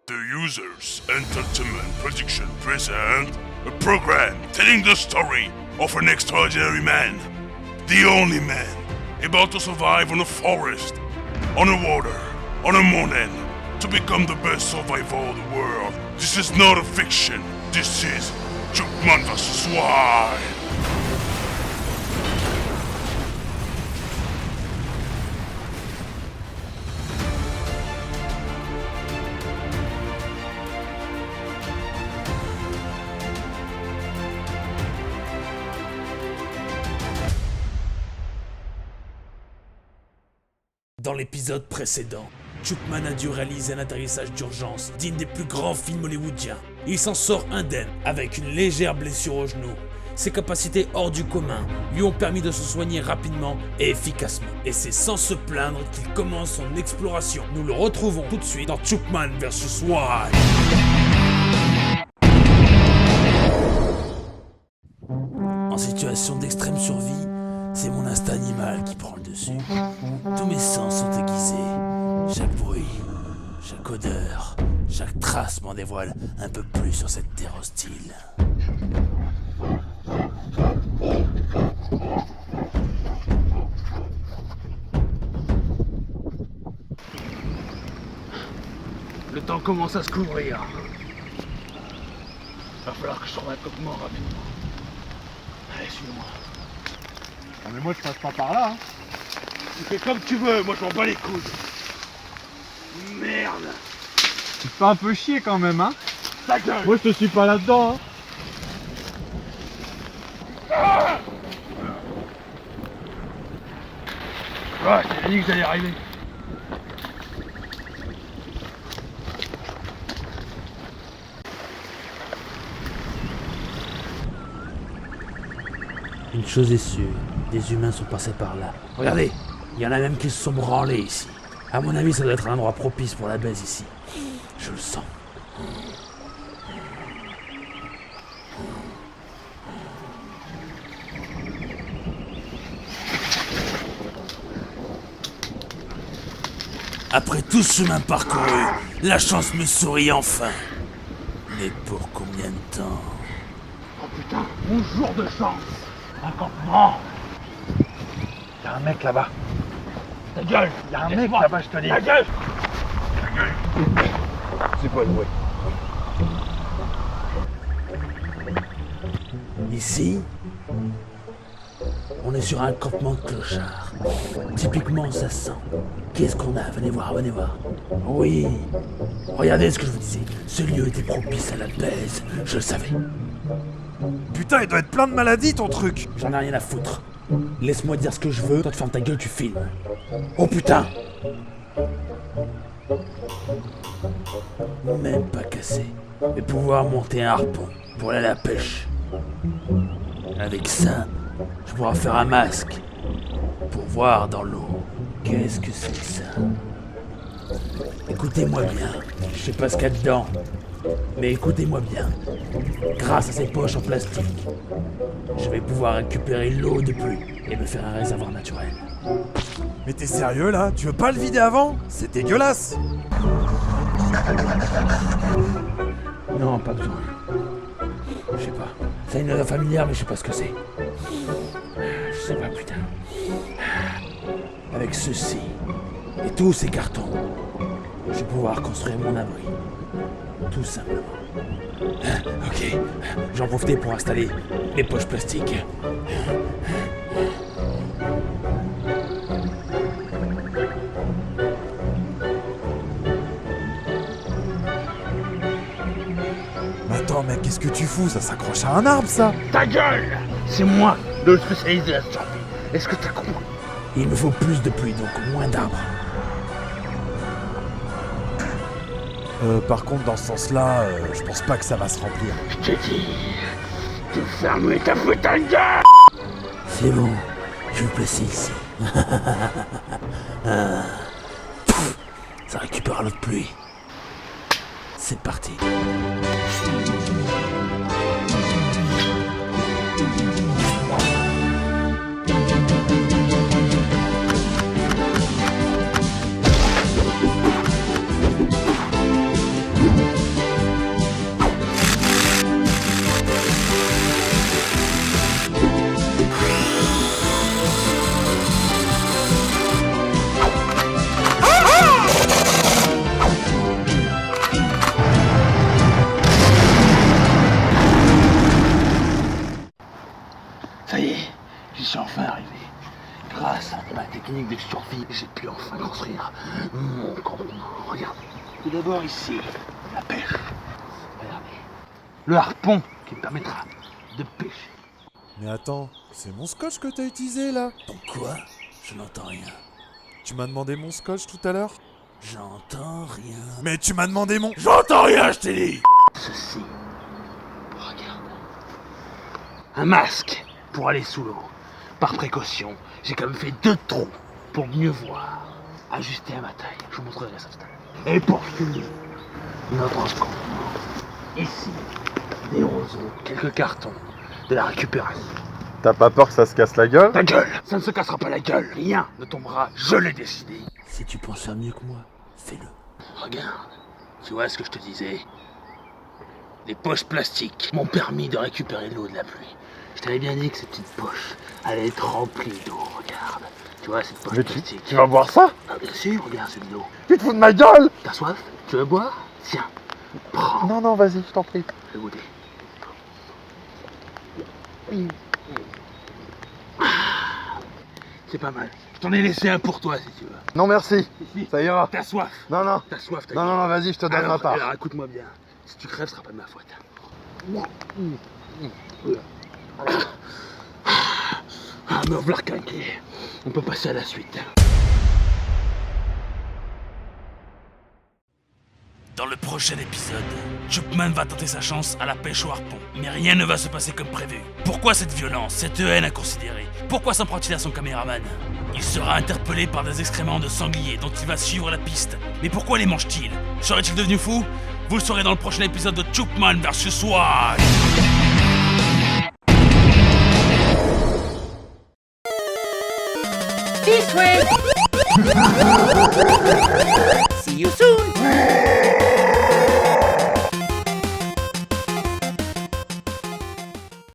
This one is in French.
The Users Entertainment Production present a program telling the story of an extraordinary man. The only man able to survive on a forest, on a water, on a mountain, to become the best survivor of the world. This is not a fiction. This is Chupman vs. Wild. Dans l'épisode précédent, Chupman a dû réaliser un atterrissage d'urgence digne des plus grands films hollywoodiens. Il s'en sort indemne avec une légère blessure au genou. Ses capacités hors du commun lui ont permis de se soigner rapidement et efficacement. Et c'est sans se plaindre qu'il commence son exploration. Nous le retrouvons tout de suite dans Chupman vs. Wild. En situation d'extrême survie, c'est mon instinct animal qui prend le dessus. Tous mes sens sont aiguisés. Chaque bruit, chaque odeur, chaque trace m'en dévoile un peu plus sur cette terre hostile. Le temps commence à se couvrir. Va falloir que je trouve un campement rapidement. Allez, suis-moi. Ah mais moi je passe pas par là hein. Tu fais comme tu veux, moi je m'en bats les couilles. Merde. Tu te fais un peu chier quand même hein. Ta gueule. Moi je te suis pas là-dedans hein. Ouais, je t'ai dit que j'allais arriver. Une chose est sûre, des humains sont passés par là. Regardez, il y en a même qui se sont branlés ici. À mon avis, ça doit être un endroit propice pour la baise ici. Je le sens. Après tout ce chemin parcouru, la chance me sourit enfin. Mais pour combien de temps? Oh putain, mon jour de chance. Un campement. Y'a un mec là-bas. Ta gueule. Y'a un mec là-bas je te dis. Ta gueule. C'est pas doué. Ici, on est sur un campement de clochards. Typiquement, ça sent. Qu'est-ce qu'on a? Venez voir, venez voir. Oui, regardez ce que je vous disais. Ce lieu était propice à la baise, je le savais. Putain il doit être plein de maladies ton truc. J'en ai rien à foutre. Laisse-moi dire ce que je veux, toi tu fermes ta gueule, tu filmes. Oh putain! Même pas cassé. Et pouvoir monter un harpon pour aller à la pêche. Avec ça, je pourrais faire un masque pour voir dans l'eau. Qu'est-ce que c'est ça? Écoutez-moi bien, je sais pas ce qu'il y a dedans, mais écoutez-moi bien. Grâce à ces poches en plastique, je vais pouvoir récupérer l'eau de pluie et me faire un réservoir naturel. Mais t'es sérieux là? Tu veux pas le vider avant? C'est dégueulasse. Non, pas besoin. Je sais pas. C'est une odeur familière, mais je sais pas ce que c'est. Je sais pas, putain. Avec ceci et tous ces cartons, je vais pouvoir construire mon abri. Tout simplement. Ok, j'en profitais pour installer les poches plastiques. Mais attends mec, qu'est-ce que tu fous? Ça s'accroche à un arbre ça. Ta gueule. C'est moi, le spécialiste de la survie. Est-ce que t'as compris? Il me faut plus de pluie, donc moins d'arbres. Par contre dans ce sens-là, je pense pas que ça va se remplir. Je te dis de fermer ta putain de gueule. C'est bon, je vais me placer ici. Ça récupère l'eau de pluie. C'est parti. Tout d'abord ici, la pêche. Regardez. Le harpon qui me permettra de pêcher. Mais attends, c'est mon scotch que t'as utilisé là? Ton quoi? Je n'entends rien. Tu m'as demandé mon scotch tout à l'heure? J'entends rien. Mais tu m'as demandé mon... J'entends rien, je t'ai dit! Ceci. Regarde. Un masque pour aller sous l'eau. Par précaution, j'ai quand même fait 2 trous pour mieux voir. Ajusté à ma taille. Je vous montrerai ça tout à l'heure. Et pour finir, notre encombrement. Ici, des roseaux, quelques cartons, de la récupération. T'as pas peur que ça se casse la gueule? Ta gueule! Ça ne se cassera pas la gueule. Rien ne tombera. Je l'ai décidé. Si tu penses faire mieux que moi, fais-le. Regarde. Tu vois ce que je te disais? Les poches plastiques m'ont permis de récupérer l'eau de la pluie. Je t'avais bien dit que cette petite poche allait être remplie d'eau. Regarde. Tu vois cette poche Mais plastique? tu vas boire ça? Ah, bien sûr, regarde, c'est de l'eau. Tu te fous de ma gueule? T'as soif? Tu veux boire? Tiens. Prends. Non, non, vas-y, je t'en prie. Je vais goûter. C'est pas mal. Je t'en ai laissé un pour toi si tu veux. Non, merci. Ici. Ça ira. T'as soif? Non, non. T'as soif, t'as Non, non, non, vas-y, je te donne ma part. Alors écoute-moi bien. Si tu crèves, ce sera pas de ma faute. Ah, me voilà quinqué. On peut passer à la suite. Dans le prochain épisode, Chupman va tenter sa chance à la pêche au harpon. Mais rien ne va se passer comme prévu. Pourquoi cette violence, cette haine inconsidérée? Pourquoi s'en prend-il à son caméraman? Il sera interpellé par des excréments de sanglier dont il va suivre la piste. Mais pourquoi les mange-t-il? Serait-il devenu fou? Vous le saurez dans le prochain épisode de Chupman vs Wash. This way. See you soon.